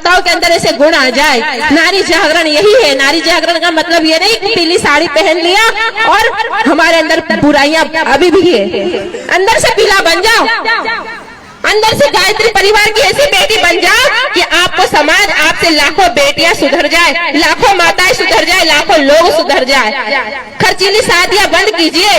माताओं के अंदर ऐसे गुण आ जाए। नारी जागरण यही है। नारी जागरण का मतलब ये नहीं कि पीली साड़ी पहन लिया और हमारे अंदर बुराइयां अभी भी है, अंदर से पीला बन जाओ, अंदर से गायत्री परिवार की ऐसी बेटी बन जाओ कि आपको समाज, आपसे लाखों बेटियां सुधर जाए, लाखों माताएं सुधर जाए, लाखों लोग सुधर जाए। खर्चीली शादियां बंद कीजिए।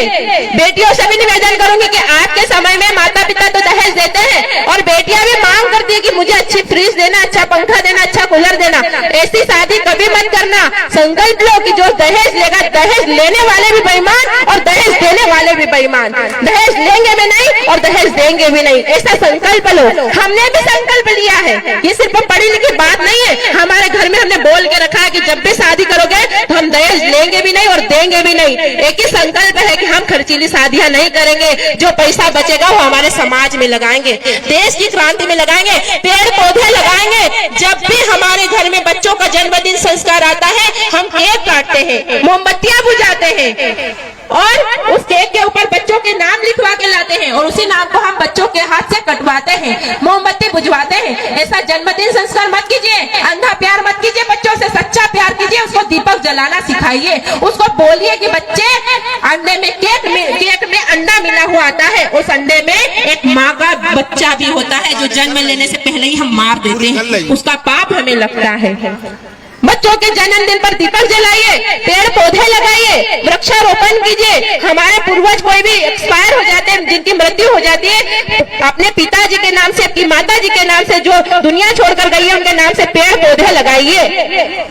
बेटियों से भी निवेदन करूंगी कि आज के समय में माता पिता तो दहेज देते हैं और बेटियां भी मांग करती है कि मुझे अच्छी फ्रिज देना, अच्छा पंखा देना, अच्छा कूलर देना। ऐसी शादी कभी मत करना। संकल्प लो कि जो दहेज लेगा, दहेज लेने वाले भी बेईमान और दहेज देने वाले भी बेईमान। दहेज लेंगे भी नहीं और दहेज देंगे भी नहीं, ऐसा संकल्प लो। हमने भी संकल्प लिया है, ये सिर्फ पढ़ी लिखी बात नहीं है। हमारे घर में हमने बोल के रखा है कि जब भी शादी करोगे तो हम दहेज लेंगे भी नहीं और देंगे भी नहीं। एक ही संकल्प है कि हम खर्चीली शादियां नहीं करेंगे। जो पैसा बचेगा वो हमारे समाज में लगाएंगे, देश की क्रांति में लगाएंगे, पेड़ पौधे लगाएंगे। जब भी हमारे घर में बच्चों का जन्मदिन संस्कार आता है, हम केक काटते हैं, मोमबत्तियां बुझाते हैं और उस केक के ऊपर बच्चों के नाम लिखवा के लाते हैं और उसी नाम को हम बच्चों के हाथ से कटवाते हैं, मोमबत्ती बुझवाते हैं। ऐसा जन्मदिन संस्कार मत कीजिए, अंधा प्यार मत कीजिए, बच्चों से सच्चा प्यार कीजिए। उसको दीपक जलाना सिखाइए, उसको बोलिए कि बच्चे अंडे में केक में अंडा मिला हुआ आता है, उस अंडे में एक माँ का बच्चा भी होता है जो जन्म लेने से पहले ही हम मार देते हैं, उसका पाप हमें लगता है। बच्चों के जन्मदिन पर दीपक जलाइए, पेड़ पौधे लगाइए, वृक्षारोपण कीजिए। हमारे पूर्वज कोई भी एक्सपायर हो जाते हैं, जिनकी मृत्यु हो जाती है, अपने पिताजी के नाम से, अपनी माता जी के नाम से, जो दुनिया छोड़कर गई है उनके नाम से पेड़ पौधे लगाइए।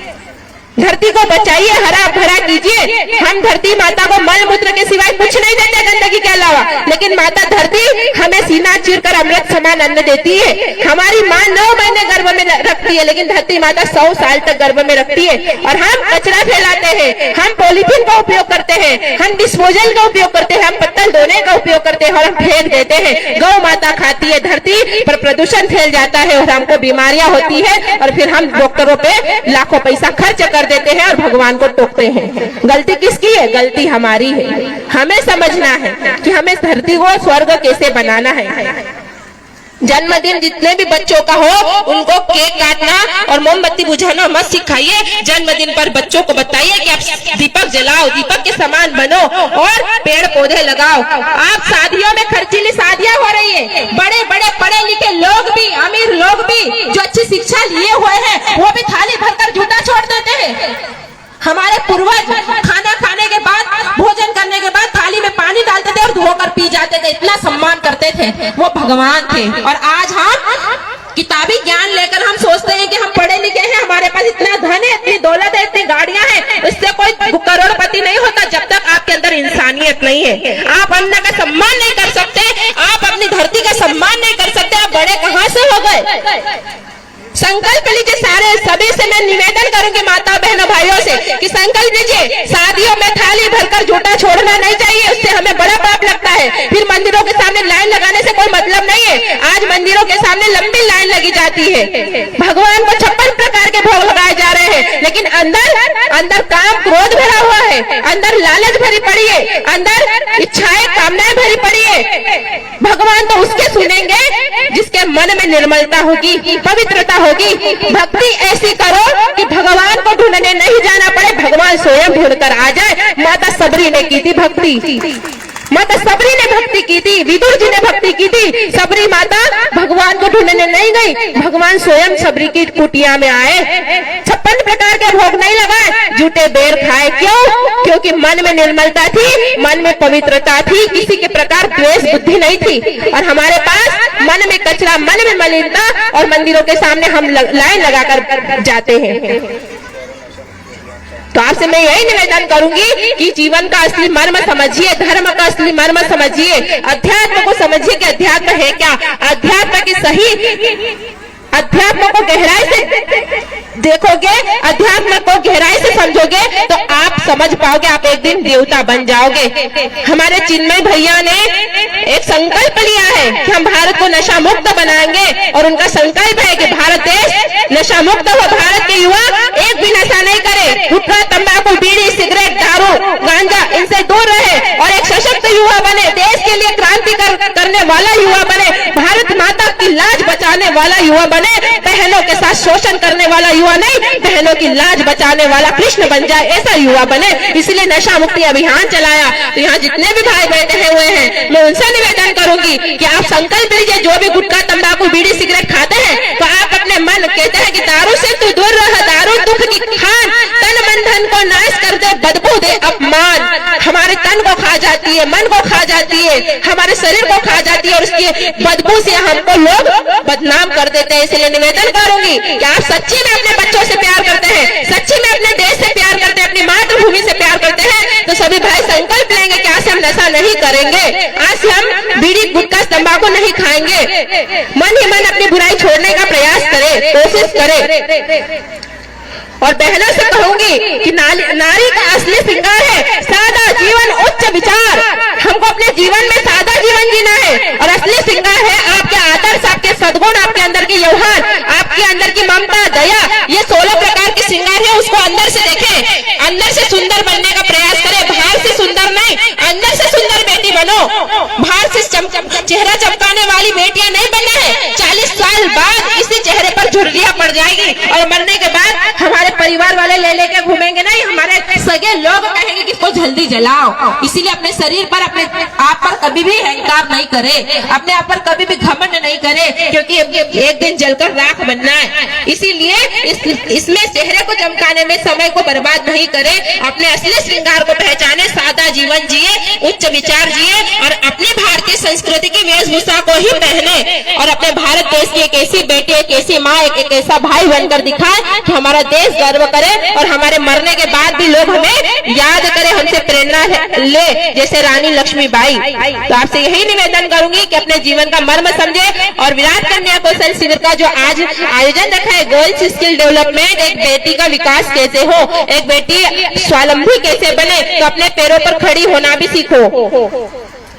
धरती को बचाइए, हरा भरा कीजिए। हम धरती माता को मल मूत्र के सिवाय कुछ नहीं देते गंदगी के अलावा, लेकिन माता धरती हमें सीना चीर कर अमृत समान अन्न देती है। हमारी माँ 9 महीने गर्भ में रखती है, लेकिन धरती माता 100 साल तक गर्भ में रखती है। और हम कचरा फैलाते हैं, हम पॉलीथीन का उपयोग करते हैं, हम डिस्पोजल का उपयोग करते हैं, हम पत्तल धोने का उपयोग करते हैं और हम फेंक देते हैं। गौ माता खाती है, धरती पर प्रदूषण फैल जाता है और हमको बीमारियां होती है और फिर हम डॉक्टरों पे लाखों पैसा खर्च कर देते हैं और भगवान को टोकते हैं। गलती किसकी है? गलती हमारी है। हमें समझना है कि हमें धरती को स्वर्ग कैसे बनाना है। जन्मदिन जितने भी बच्चों का हो उनको केक काटना और मोमबत्ती बुझाना मत सिखाइए। जन्मदिन पर बच्चों को बताइए कि आप दीपक जलाओ, दीपक के समान बनो और पेड़ पौधे लगाओ। आप शादियों में खर्चीली शादियां हो रही है, बड़े बड़े पढ़े लिखे लोग भी, अमीर लोग भी जो अच्छी शिक्षा लिए हुए हैं वो भी थाली भरकर जूता छोड़ देते हैं। हमारे पूर्वज खाना खाने के बाद, भोजन करने के बाद थाली में पानी डालते थे और धोकर पी जाते थे, इतना सम्मान करते थे, वो भगवान थे। और आज हम किताबी ज्ञान लेकर हम सोचते हैं कि हम पढ़े लिखे हैं, हमारे पास इतना धन है, इतनी दौलत है, इतनी गाड़ियां हैं, इससे कोई करोड़पति नहीं होता जब तक आपके अंदर इंसानियत नहीं है। आप अन्न का सम्मान नहीं कर सकते, आप अपनी धरती का सम्मान नहीं कर सकते, आप बड़े कहां से हो गए? संकल्प लीजिए। सभी से मैं निवेदन करूंगी माता बहनों भाइयों से कि संकल्प लीजिए, शादियों में थाली भरकर जूता छोड़ना नहीं चाहिए, उससे हमें बड़ा पाप लगता है। फिर मंदिरों के सामने लाइन लगाने से कोई मतलब नहीं है। आज मंदिरों के सामने लंबी लाइन लगी जाती है, भगवान को 56 प्रकार के भोग लगाए जा रहे हैं, लेकिन अंदर काम क्रोध भरा हुआ है, अंदर लालच भरी पड़ी है, अंदर इच्छाएं कामनाएं भरी पड़ी है। भगवान तो उसके सुनेंगे जिसके मन में निर्मलता होगी, पवित्रता होगी। भक्ति ऐसी करो कि भगवान को ढूंढने नहीं जाना पड़े, भगवान स्वयं ढूंढकर आ जाए। माता सबरी ने की थी भक्ति, माता सबरी ने भक्ति की थी, विदुर जी ने भक्ति की थी। सबरी माता भगवान को ढूंढने नहीं गई, भगवान स्वयं सबरी की कुटिया में आए। 56 प्रकार के भोग नहीं लगाए, झूठे बेर खाए। क्यों? क्योंकि मन में निर्मलता थी, मन में पवित्रता थी, किसी के प्रकार द्वेष बुद्धि नहीं थी। और हमारे पास मन में कचरा, मन में मलिनता, और मंदिरों के सामने हम लाइन लगाकर जाते हैं। तो आपसे मैं यही निवेदन करूंगी कि जीवन का असली मर्म समझिए, धर्म का असली मर्म समझिए, अध्यात्म को समझिए कि अध्यात्म है क्या। अध्यात्म की सही, अध्यात्म को गहराई से देखोगे, अध्यात्म को गहराई से समझोगे तो आप समझ पाओगे, आप एक दिन देवता बन जाओगे। हमारे चिन्मय भैया ने एक संकल्प लिया है कि हम भारत को नशा मुक्त बनाएंगे, और उनका संकल्प है कि भारत देश नशा मुक्त हो, भारत के युवा एक भी नशा नहीं करे, गुटखा, तंबाकू, बीड़ी, सिगरेट, दारू, गांजा, इनसे दूर रहे और एक सशक्त युवा बने, देश के लिए क्रांति करने वाला युवा बने, भारत माता की लाज बचा बचाने वाला युवा बने, बहनों के साथ शोषण करने वाला युवा नहीं, बहनों की लाज बचाने वाला कृष्ण बन जाए, ऐसा युवा बने। इसलिए नशा मुक्ति अभियान चलाया। तो यहाँ जितने भी भाई बैठे हुए हैं, मैं उनसे निवेदन करूंगी कि आप संकल्प लीजिए, जो भी गुटखा तंबाकू बीड़ी सिगरेट खाते हैं तो आप अपने मन कहते हैं कि दारू से तू दूर रह, दारू दुख की खान, तन मन धन को नाश कर दे, बदबू दे अपमान, हमारे तन को खा जाती है, मन को खा जाती है, हमारे शरीर को खा जाती है और उसकी बदबू से हमको लोग बदनाम कर देते हैं। इसलिए निवेदन करूंगी कि आप सच्ची में अपने बच्चों से प्यार करते हैं, सच्ची में अपने देश से प्यार करते हैं, अपनी मातृभूमि से प्यार करते हैं, तो सभी भाई संकल्प लेंगे कि आज से हम नशा नहीं करेंगे, आज से हम बीड़ी गुटखा तंबाकू नहीं खाएंगे, मन ही मन अपनी बुराई छोड़ने का प्रयास करें, कोशिश करें। और बहनों से कहूंगी कि नारी का असली श्रृंगार है सादा जीवन उच्च विचार। हमको अपने जीवन में सादा जीवन जीना है और असली श्रृंगार है आपके आदर्श, आपके सद्गुण, आपके अंदर की व्यवहार, आपके अंदर की ममता, दया, ये 16 प्रकार के श्रृंगार है, उसको अंदर से देखें, अंदर से सुंदर बनने का प्रयास करें। बाहर से सुंदर नहीं, अंदर से सुंदर बेटी बनो। बाहर से चेहरा चमकाने वाली बेटियां नहीं बनना है। 40 साल बाद इसी चेहरे पर झुर्रियां पड़ जाएगी और मरने के बाद हमारे परिवार वाले ले लेके घूमेंगे नहीं, हमारे सगे लोग कहेंगे कि इसको जल्दी जलाओ। इसीलिए अपने शरीर पर, अपने आप पर कभी भी अहंकार नहीं करे, अपने आप पर कभी भी घमंड नहीं करे, क्योंकि एक दिन जलकर राख बनना है। इसीलिए इसमें चेहरे को चमकाने में समय को बर्बाद नहीं करे, अपने असली श्रृंगार को पहचाने, सादा जीवन जिए, उच्च विचार जिए और अपनी भारतीय संस्कृति की वेशभूषा को ही पहने और अपने भारत देश की एक ऐसी बेटी, एक ऐसी माँ, एक ऐसा भाई बनकर दिखाए कि हमारा देश गर्व करे और हमारे मरने के बाद भी लोग हमें याद करें, हमसे प्रेरणा ले, जैसे रानी लक्ष्मीबाई। तो आपसे यही निवेदन करूंगी कि अपने जीवन का मर्म समझे और विराट कन्या कौशल शिविर का जो आज आयोजन रखा है, गोल्स स्किल डेवलपमेंट, एक बेटी का विकास कैसे हो, एक बेटी स्वावलंबी कैसे बने, तो अपने पैरों पर खड़ी होना भी सीखो।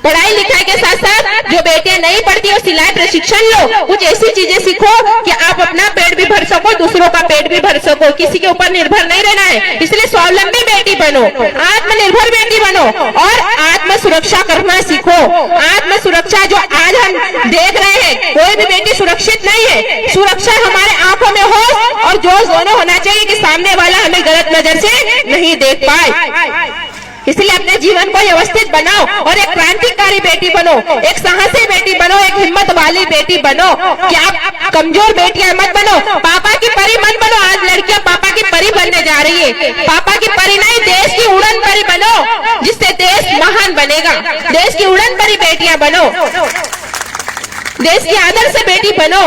पढ़ाई लिखाई के साथ साथ जो बेटियां नहीं पढ़ती हो, सिलाई प्रशिक्षण लो, कुछ ऐसी चीजें सीखो कि आप अपना पेट भी भर सको, दूसरों का पेट भी भर सको, किसी के ऊपर निर्भर नहीं रहना है। इसलिए स्वावलंबी बेटी बनो, आत्मनिर्भर बेटी बनो और आत्म सुरक्षा करना सीखो। आत्म सुरक्षा जो आज हम देख रहे हैं, कोई भी बेटी सुरक्षित नहीं है। सुरक्षा हमारे आंखों में हो और जोश दोनों होना चाहिए कि सामने वाला हमें गलत नजर से नहीं देख पाए। इसलिए अपने जीवन को व्यवस्थित बनाओ और एक क्रांतिकारी बेटी बनो, एक साहसी बेटी बनो, एक हिम्मत वाली बेटी बनो कि आप कमजोर बेटियां मत बनो, पापा की परी मत बनो। आज लड़कियां पापा की परी बनने जा रही है, पापा की परी नहीं, देश की उड़न परी बनो, जिससे देश महान बनेगा। देश की उड़न परी बेटियां बनो, देश की आदर्श बेटी बनो,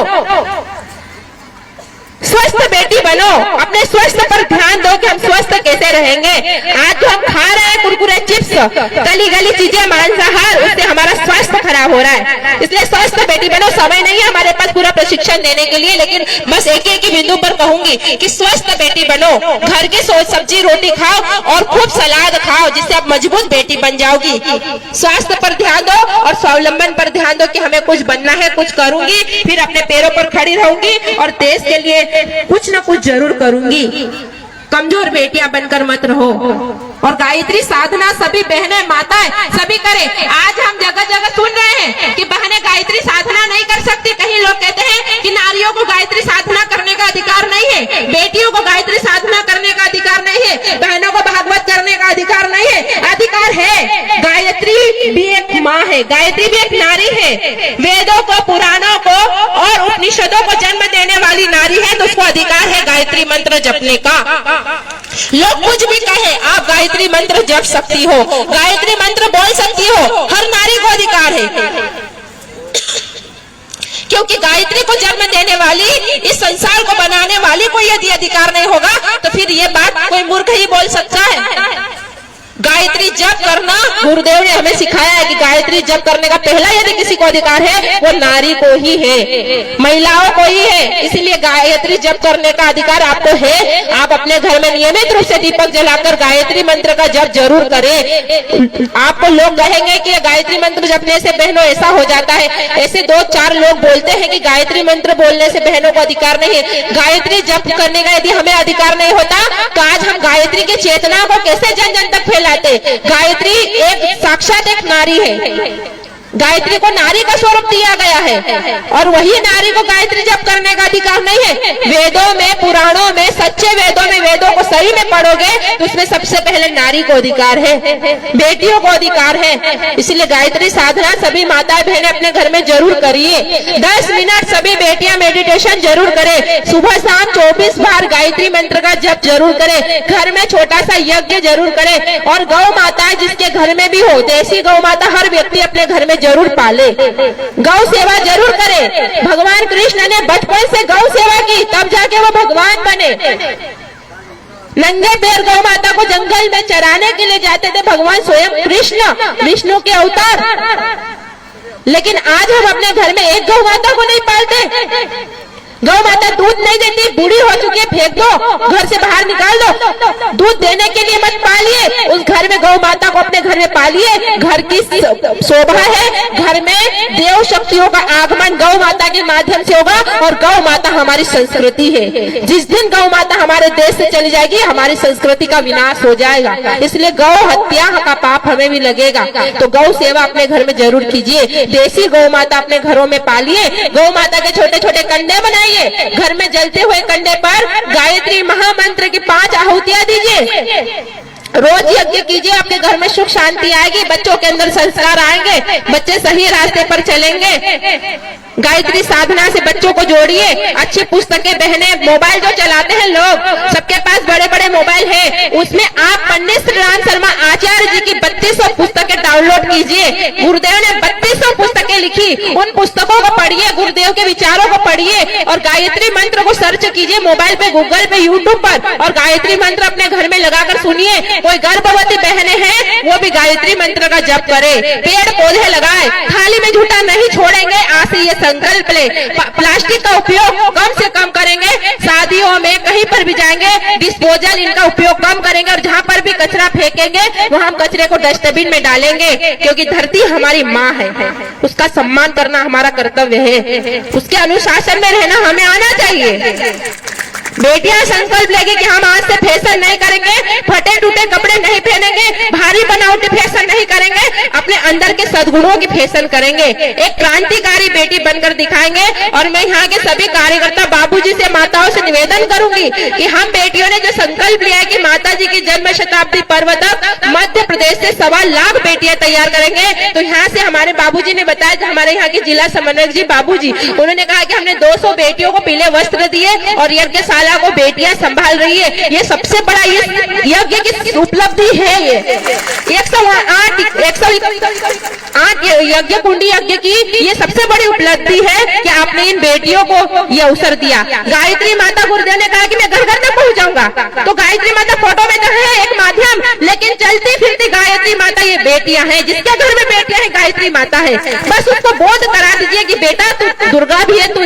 स्वस्थ बेटी बनो। अपने स्वास्थ्य पर ध्यान दो कि हम स्वस्थ कैसे रहेंगे। आज तो हम खा रहे हैं कुरकुरे, चिप्स, गली गली चीजें, मांसाहार, उससे हमारा स्वास्थ्य खराब हो रहा है। इसलिए स्वस्थ बेटी बनो। समय नहीं है हमारे पास पूरा प्रशिक्षण देने के लिए, लेकिन बस एक ही बिंदु पर कहूंगी कि स्वस्थ बेटी बनो। घर की सब्जी रोटी खाओ और खूब सलाद खाओ, जिससे आप मजबूत बेटी बन जाओगी। स्वास्थ्य पर ध्यान दो और स्वावलंबन पर ध्यान दो कि हमें कुछ बनना है, कुछ करूंगी, फिर अपने पैरों पर खड़ी रहूंगी और देश के लिए कुछ न कुछ जरूर करूंगी। कमजोर बेटियां बनकर मत रहो। और गायत्री साधना सभी बहनें, माताएं सभी करें। आज हम जगह जगह सुन रहे हैं कि बहनें गायत्री साधना नहीं कर सकती। कहीं लोग कहते हैं कि नारियों को गायत्री साधना करने का अधिकार नहीं है, बेटियों को गायत्री साधना करने का अधिकार नहीं है, बहनों को भागवत करने का अधिकार नहीं है। अधिकार है। गायत्री भी एक माँ है, गायत्री भी एक नारी है, वेदों को, पुराणों को और उपनिषदों को जन्म देने वाली नारी है, तो उसको अधिकार है गायत्री मंत्र जपने का। लोग कुछ भी कहे, आप गायत्री मंत्र जप सकती हो, गायत्री मंत्र बोल सकती हो, हर नारी को अधिकार है। क्योंकि गायत्री को जन्म देने वाली, इस संसार को बनाने वाली को यदि अधिकार नहीं होगा तो फिर ये बात कोई मूर्ख ही बोल सकता है। गायत्री जप करना गुरुदेव ने हमें सिखाया है कि गायत्री जप करने का पहला यदि किसी को अधिकार है वो नारी को ही है, महिलाओं को ही है। इसीलिए गायत्री जप करने का अधिकार आपको है। आप अपने घर में नियमित रूप से दीपक जलाकर गायत्री मंत्र का जप जरूर करें। आपको लोग कहेंगे कि गायत्री मंत्र जपने से बहनों ऐसा हो जाता है, ऐसे 2-4 लोग बोलते हैं कि गायत्री मंत्र बोलने से बहनों को अधिकार नहीं है। गायत्री जप करने का यदि हमें अधिकार नहीं होता तो आज हम गायत्री की चेतना को कैसे जन जन तक फैला? गायत्री एक साक्षात एक नारी है। गायत्री को नारी का स्वरूप दिया गया है और वही नारी को गायत्री जप करने का अधिकार नहीं है। वेदों में, पुराणों में, सच्चे वेदों में, वेदों को सही में पढ़ोगे तो उसमें सबसे पहले नारी को अधिकार है, बेटियों को अधिकार है। इसलिए गायत्री साधना सभी माताएं बहनें अपने घर में जरूर करिए। 10 मिनट सभी बेटियां मेडिटेशन जरूर करें। सुबह शाम 24 बार गायत्री मंत्र का जप जरूर करें। घर में छोटा सा यज्ञ जरूर करें और गौ माता जिसके घर में भी हो, देसी गौ माता हर व्यक्ति अपने घर में जरूर पाले, गौ सेवा जरूर करे। भगवान कृष्ण ने बचपन से गौ सेवा की, तब जाके वो भगवान बने। नंगे पैर गौ माता को जंगल में चराने के लिए जाते थे भगवान स्वयं कृष्ण, विष्णु के अवतार। लेकिन आज हम अपने घर में एक गौ माता को नहीं पालते। गौ माता दूध नहीं देती, बूढ़ी हो चुकी है, फेंक दो, घर से बाहर निकाल दो। दूध देने के लिए मत पालिए, उस घर में गौ माता को अपने घर में पालिए। घर की शोभा है, घर में देव शक्तियों का आगमन गौ माता के माध्यम से होगा और गौ माता हमारी संस्कृति है। जिस दिन गौ माता हमारे देश से चली जाएगी हमारी संस्कृति का विनाश हो जाएगा। इसलिए गौ हत्या का पाप हमें भी लगेगा। तो गौ सेवा अपने घर में जरूर कीजिए। देसी गौ माता अपने घरों में पालिए। गौ माता के छोटे छोटे कंडे बनाइए, घर में जलते हुए कंडे पर गायत्री महामंत्र की 5 आहुतियां दीजिए। रोज यज्ञ कीजिए, आपके घर में सुख शांति आएगी, बच्चों के अंदर संस्कार आएंगे, बच्चे सही रास्ते पर चलेंगे। गायत्री साधना से बच्चों को जोड़िए। अच्छी पुस्तकें, बहनें, मोबाइल जो चलाते हैं लोग, सबके पास बड़े बड़े मोबाइल है, उसमें आप पंडित श्रीराम शर्मा आचार्य जी की 3200 पुस्तकें डाउनलोड कीजिए। गुरुदेव ने 3200 पुस्तकें लिखी, उन पुस्तकों को पढ़िए, गुरुदेव के विचारों को पढ़िए और गायत्री मंत्र को सर्च कीजिए मोबाइल पे, गूगल पे, यूट्यूब पर और गायत्री मंत्र अपने घर में लगाकर सुनिए। कोई गर्भवती बहनें हैं वो भी गायत्री मंत्र का जप करे। पेड़ पौधे लगाए, थाली में झूठा नहीं छोड़ेंगे, आज से ये संकल्प ले। प्लास्टिक का उपयोग कम से कम करेंगे। शादियों में कहीं पर भी जाएंगे डिस्पोजल इनका उपयोग कम करेंगे और जहाँ पर भी कचरा फेंकेंगे वहाँ हम कचरे को डस्टबिन में डालेंगे, क्योंकि धरती हमारी माँ है, उसका सम्मान करना हमारा कर्तव्य है। उसके अनुशासन में रहना हमें आना चाहिए। बेटियां संकल्प लेंगी कि हम आज से फैशन नहीं करेंगे, फटे टूटे कपड़े नहीं पहनेंगे, भारी बनावटी फैशन नहीं करेंगे, अपने अंदर के सद्गुणों की फैशन करेंगे। एक क्रांतिकारी बेटी बनकर दिखाएंगे। और मैं यहाँ के सभी कार्यकर्ता बाबूजी से, माताओं से निवेदन करूंगी कि हम बेटियों ने जो संकल्प लिया है कि माता जी की जन्म शताब्दी पर्व तक मध्य प्रदेश से 1.25 लाख बेटियां तैयार करेंगे। तो यहाँ से हमारे बाबूजी ने बताया, जो हमारे यहाँ के जिला समन्वयक जी बाबूजी, उन्होंने कहा कि हमने 200 बेटियों को पीले वस्त्र दिए और यज्ञशाला को बेटियां संभाल रही है। ये सबसे बड़ा यज्ञ की उपलब्धि है। ये 108 यज्ञ कुंडी यज्ञ की ये सबसे बड़ी उपलब्धि है कि आपने इन बेटियों को ये अवसर दिया। गायत्री माता, गुरुदेव ने कहा कि मैं घर घर तक पहुंचाऊंगा, तो गायत्री माता फोटो में तो है एक माध्यम, लेकिन चलती फिरती गायत्री माता ये बेटियां हैं। जिसके घर में बेटियां हैं गायत्री माता है। बस उसको बोध करा दीजिए कि बेटा तू दुर्गा भी है, तू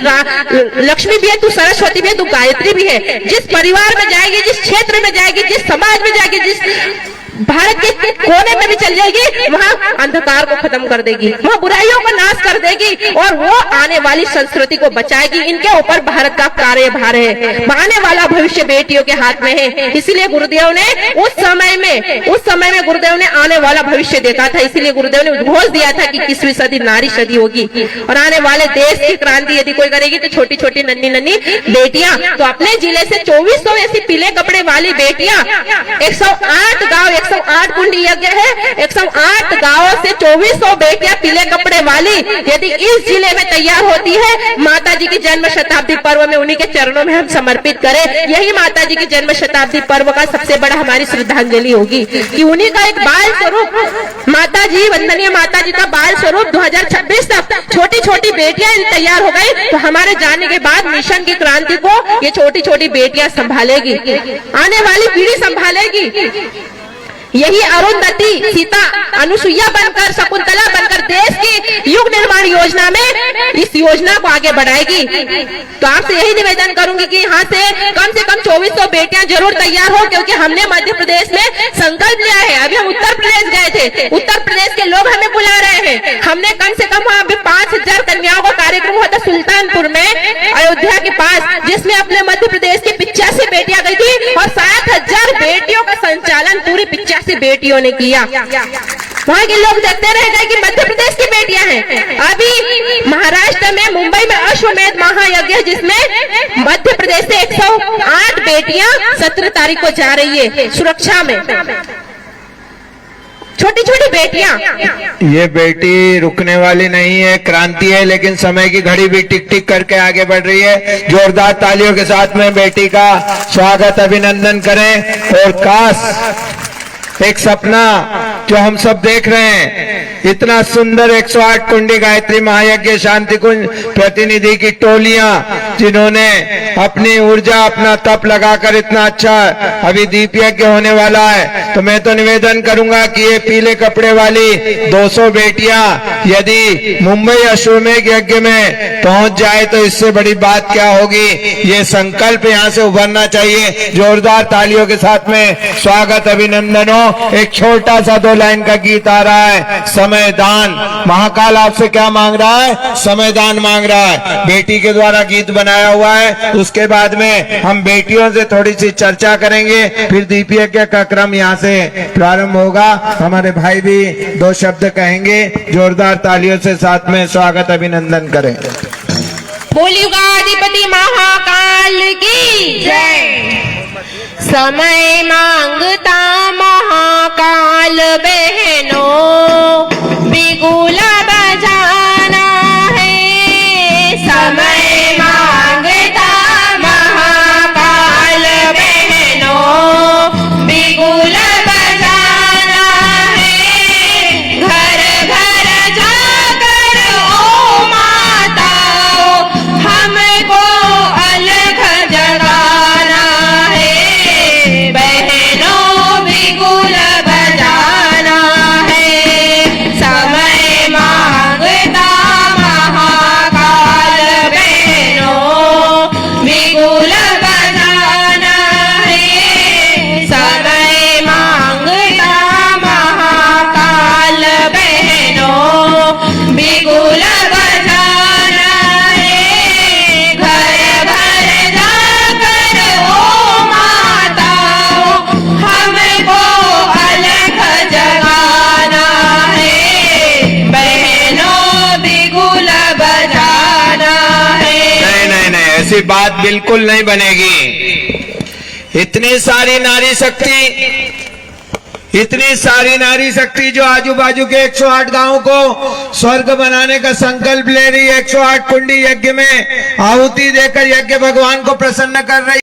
लक्ष्मी भी है, तू सरस्वती भी है, तू गायत्री भी है। जिस परिवार में जाएगी, जिस क्षेत्र में जाएगी, जिस समाज में जाएगी, जिस भारत के कोने में भी चल जाएगी, वहाँ अंधकार को खत्म कर देगी, वहाँ बुराइयों को नाश कर देगी और वो आने वाली संस्कृति को बचाएगी। इनके ऊपर भारत का कार्यभार है। आने वाला भविष्य बेटियों के हाथ में है। इसीलिए गुरुदेव ने उस समय में गुरुदेव ने आने वाला भविष्य देखा था। इसीलिए गुरुदेव ने उद्घोष दिया था कि 21वीं सदी नारी सदी होगी और आने वाले देश की क्रांति यदि कोई करेगी तो छोटी छोटी नन्ही नन्ही बेटियां। तो अपने जिले से 2400 ऐसी पीले कपड़े वाली बेटियां, 108 गाँव, 108 कुंडी यज्ञ है, 108 गांवों से 2400 बेटियां पीले कपड़े वाली यदि इस जिले में तैयार होती है, माता जी की जन्म शताब्दी पर्व में उन्हीं के चरणों में हम समर्पित करें। यही माता जी की जन्म शताब्दी पर्व का सबसे बड़ा हमारी श्रद्धांजलि होगी कि उन्हीं का एक बाल स्वरूप माता जी, वंदनीय माता जी का बाल स्वरूप 2026 तक छोटी छोटी बेटियां तैयार हो गई। तो हमारे जाने के बाद मिशन की क्रांति को ये छोटी छोटी बेटियां संभालेगी, आने वाली पीढ़ी संभालेगी। यही अरुंधति, सीता, अनुसुईया बनकर, शकुंतला बनकर देश की युग निर्माण योजना में इस योजना को आगे बढ़ाएगी। तो आपसे यही निवेदन करूंगी कि यहाँ से कम 2400 बेटियां जरूर तैयार हो, क्योंकि हमने मध्य प्रदेश में संकल्प लिया है। अभी हम उत्तर प्रदेश गए थे, उत्तर प्रदेश के लोग हमें बुला रहे हैं। हमने कम से कम वहाँ 5000 कन्याओं का कार्यक्रम हुआ था सुल्तानपुर में, अयोध्या के पास, जिसमें अपने मध्य प्रदेश की 85 बेटियां गई थी और 7000 बेटियों का संचालन पूरी 85 बेटियों ने किया। वहाँ के लोग देखते रह गए कि मध्य प्रदेश की बेटियां हैं। अभी महाराष्ट्र में, मुंबई में अश्वमेध महायज्ञ, जिसमें मध्य प्रदेश से 108 बेटियां 17 तारीख को जा रही है सुरक्षा में। छोटी छोटी बेटियां। ये बेटी रुकने वाली नहीं है, क्रांति है, लेकिन समय की घड़ी भी टिक टिक करके आगे बढ़ रही है। जोरदार तालियों के साथ में बेटी का स्वागत, अभिनंदन करें। और काश एक सपना जो हम सब देख रहे हैं, इतना सुंदर 108 कुंडी गायत्री महायज्ञ शांति कुंज प्रतिनिधि की टोलियां, जिन्होंने अपनी ऊर्जा, अपना तप लगाकर इतना अच्छा अभी दीप यज्ञ होने वाला है। तो मैं तो निवेदन करूंगा कि ये पीले कपड़े वाली 200 बेटियां यदि मुंबई अश्वमेध यज्ञ में पहुंच जाए तो इससे बड़ी बात क्या होगी। ये संकल्प यहां से उभरना चाहिए। जोरदार तालियों के साथ में स्वागत, अभिनंदन हो। एक छोटा सा 2 लाइन का गीत आ रहा है, समय दान। महाकाल आपसे क्या मांग रहा है? समय दान मांग रहा है। बेटी के द्वारा गीत बनाया हुआ है। उसके बाद में हम बेटियों से थोड़ी सी चर्चा करेंगे, फिर दीप यज्ञ का क्रम यहाँ से प्रारंभ होगा। हमारे भाई भी 2 शब्द कहेंगे। जोरदार तालियों से साथ में स्वागत, अभिनंदन करें। बोलियुगाधिपति महाकाल की जय। समय मांगता महाकाल बहनों, बिगुल बजाना है। समय मांगता महाकाल बहनों, बिगुल बजाना है। घर घर जाकर ओ माताओं, हमको अलग जगाना है। बहनों बिगुल बजाना है। समय मांगता महाकाल बहनों, बिगुल बजाना है। समय मांगता महाकाल बहनों, बिगुल बजाना है। घर घर जाकर ओ माताओं, हमको अलग जगाना है। बहनों बिगुल बजाना है। नहीं, ऐसी बात बिल्कुल नहीं बनेगी। इतनी सारी नारी शक्ति जो आजू बाजू के 108 गांवों को स्वर्ग बनाने का संकल्प ले रही है। 108 कुंडी यज्ञ में आहुति देकर यज्ञ भगवान को प्रसन्न कर रही